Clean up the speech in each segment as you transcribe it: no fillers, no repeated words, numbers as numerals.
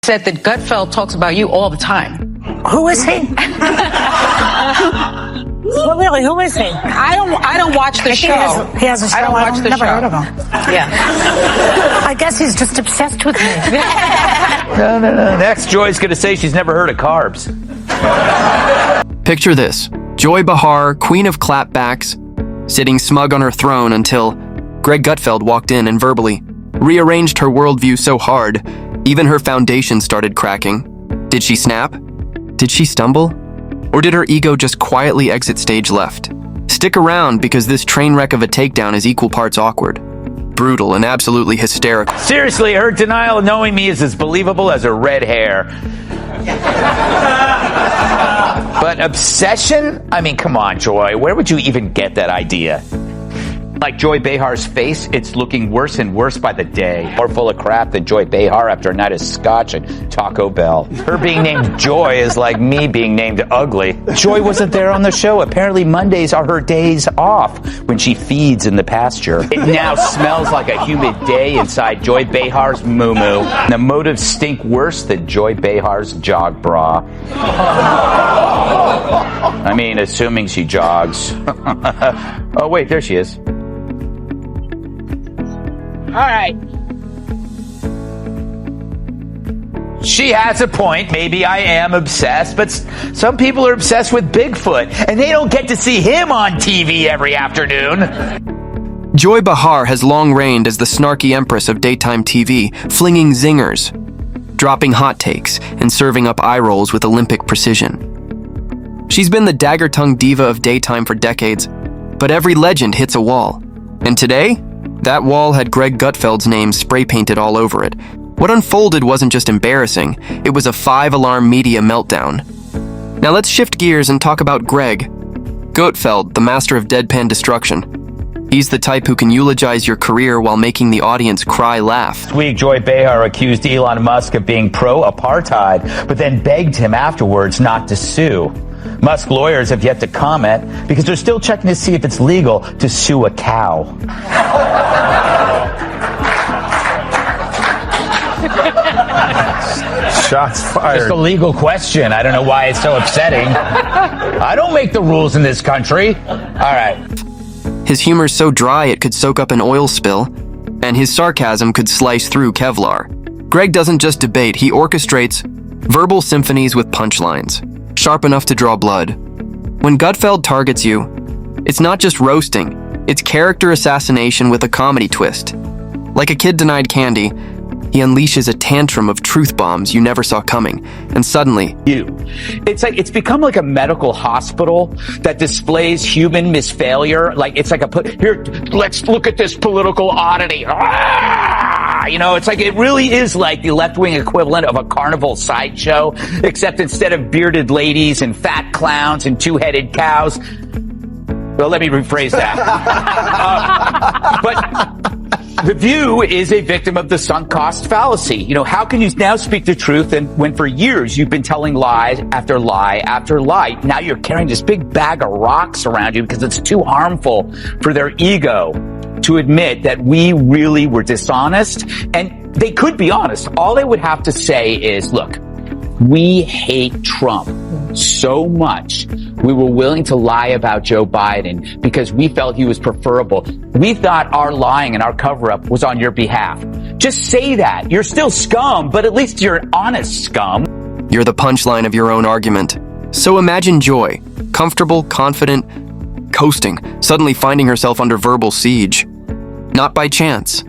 said that Gutfeld talks about you all the time. Who is he? Well, really, who is he? I don't watch the show. He has a show. I don't watch the never show. heard of him. Yeah. I guess he's just obsessed with me. No. Next, Joy's going to say she's never heard of carbs. Picture this. Joy Behar, queen of clapbacks, sitting smug on her throne until Greg Gutfeld walked in and verbally rearranged her worldview so hard, even her foundation started cracking. Did she snap? Did she stumble? Or did her ego just quietly exit stage left? Stick around, because this train wreck of a takedown is equal parts awkward, brutal, and absolutely hysterical. Seriously, her denial of knowing me is as believable as her red hair. But obsession? I mean, come on, Joy. Where would you even get that idea? Like Joy Behar's face, it's looking worse and worse by the day. More full of crap than Joy Behar after a night of scotch and Taco Bell. Her being named Joy is like me being named ugly. Joy wasn't there on the show. Apparently Mondays are her days off when she feeds in the pasture. It now smells like a humid day inside Joy Behar's moo-moo. The motives stink worse than Joy Behar's jog bra. I mean, assuming she jogs. Oh, wait, there she is. All right. She has a point. Maybe I am obsessed, but some people are obsessed with Bigfoot, and they don't get to see him on TV every afternoon. Joy Behar has long reigned as the snarky empress of daytime TV, flinging zingers, dropping hot takes, and serving up eye rolls with Olympic precision. She's been the dagger-tongued diva of daytime for decades, but every legend hits a wall. And today, that wall had Greg Gutfeld's name spray-painted all over it. What unfolded wasn't just embarrassing, it was a 5-alarm media meltdown. Now let's shift gears and talk about Greg Gutfeld, the master of deadpan destruction. He's the type who can eulogize your career while making the audience laugh. Last week, Joy Behar accused Elon Musk of being pro-apartheid, but then begged him afterwards not to sue. Musk lawyers have yet to comment because they're still checking to see if it's legal to sue a cow. Shots fired. Just a legal question. I don't know why it's so upsetting. I don't make the rules in this country. All right. His humor's so dry it could soak up an oil spill, and his sarcasm could slice through Kevlar. Greg doesn't just debate, he orchestrates verbal symphonies with punchlines, sharp enough to draw blood. When Gutfeld targets you, it's not just roasting, it's character assassination with a comedy twist. Like a kid denied candy, he unleashes a tantrum of truth bombs you never saw coming, and suddenly... It's become like a medical hospital that displays human misfailure. Like, it's like here, let's look at this political oddity. You know, it's like, it really is like the left-wing equivalent of a carnival sideshow, except instead of bearded ladies and fat clowns and two-headed cows. Well, let me rephrase that. But The View is a victim of the sunk cost fallacy. You know, how can you now speak the truth when for years you've been telling lies after lie after lie? Now you're carrying this big bag of rocks around you because it's too harmful for their ego to admit that we really were dishonest. And they could be honest. All they would have to say is, look, we hate Trump so much, we were willing to lie about Joe Biden because we felt he was preferable. We thought our lying and our cover-up was on your behalf. Just say that. You're still scum, but at least you're honest scum. You're the punchline of your own argument. So imagine Joy, comfortable, confident, coasting, suddenly finding herself under verbal siege. Not by chance,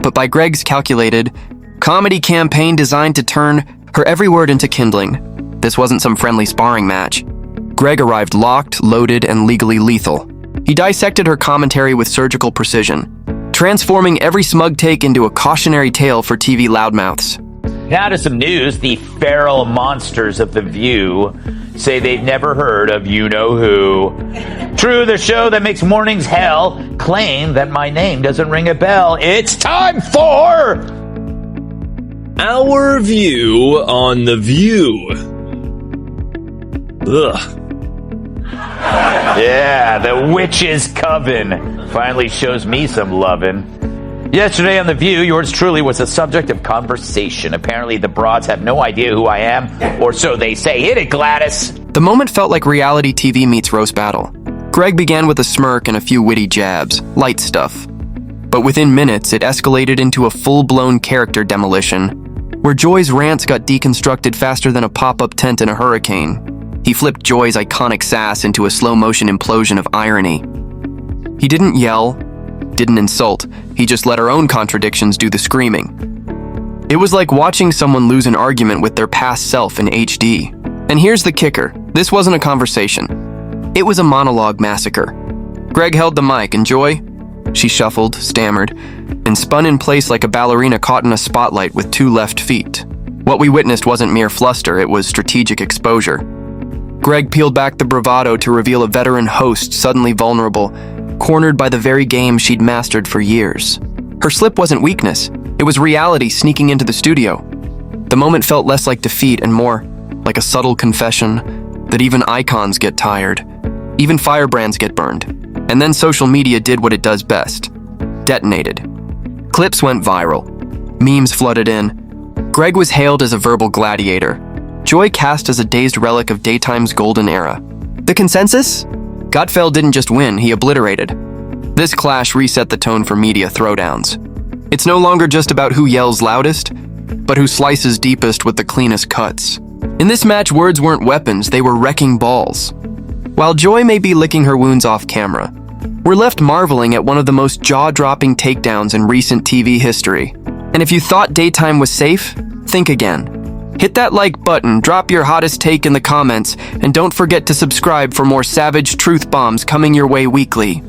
but by Greg's calculated comedy campaign designed to turn her every word into kindling. This wasn't some friendly sparring match. Greg arrived locked, loaded, and legally lethal. He dissected her commentary with surgical precision, transforming every smug take into a cautionary tale for TV loudmouths. Now to some news. The feral monsters of The View say they've never heard of you-know-who. True, the show that makes mornings hell claim that my name doesn't ring a bell. It's time for... Our view on The View. Ugh. Yeah, the witch's coven finally shows me some lovin'. Yesterday on The View, yours truly was the subject of conversation. Apparently, the broads have no idea who I am, or so they say. Hit it, Gladys. The moment felt like reality TV meets roast battle. Greg began with a smirk and a few witty jabs, light stuff. But within minutes, it escalated into a full-blown character demolition, where Joy's rants got deconstructed faster than a pop-up tent in a hurricane. He flipped Joy's iconic sass into a slow-motion implosion of irony. He didn't yell, didn't insult, he just let her own contradictions do the screaming. It was like watching someone lose an argument with their past self in HD. And here's the kicker, this wasn't a conversation. It was a monologue massacre. Greg held the mic, and Joy? She shuffled, stammered, and spun in place like a ballerina caught in a spotlight with two left feet. What we witnessed wasn't mere fluster, it was strategic exposure. Greg peeled back the bravado to reveal a veteran host suddenly vulnerable, cornered by the very game she'd mastered for years. Her slip wasn't weakness, it was reality sneaking into the studio. The moment felt less like defeat and more like a subtle confession that even icons get tired, even firebrands get burned. And then social media did what it does best, detonated. Clips went viral, memes flooded in. Greg was hailed as a verbal gladiator, Joy cast as a dazed relic of daytime's golden era. The consensus? Gutfeld didn't just win, he obliterated. This clash reset the tone for media throwdowns. It's no longer just about who yells loudest, but who slices deepest with the cleanest cuts. In this match, words weren't weapons, they were wrecking balls. While Joy may be licking her wounds off camera, we're left marveling at one of the most jaw-dropping takedowns in recent TV history. And if you thought daytime was safe, think again. Hit that like button, drop your hottest take in the comments, and don't forget to subscribe for more savage truth bombs coming your way weekly.